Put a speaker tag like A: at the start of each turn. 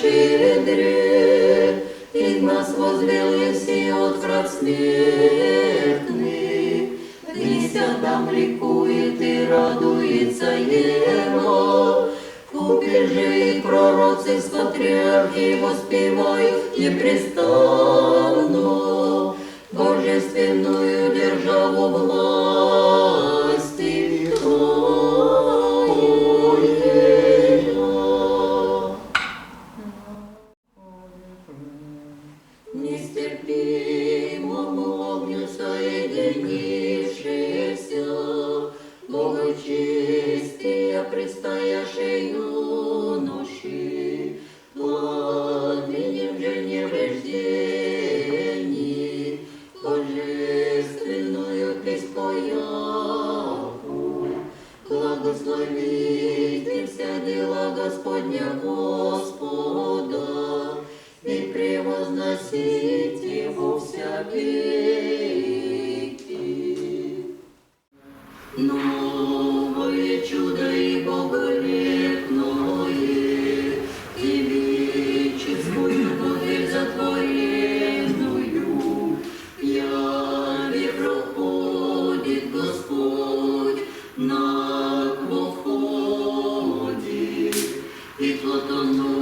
A: щедрый, и нас возвел Иси от враг смертных. Весь Адам ликует и радуется Его, вкупе же и пророцы с патриархи воспевают непрестанно божественную державу власти нестерпимому огню соединившихся, благочестия предстоящей юноши, пламенем же невреждений, божественную песнь пояку, благословите вся дела Господня Господа, и превозносить Его вся веки. Новое чудо и боголепное, и величественную любовь затворенную, яви проходит Господь на входе, и Платону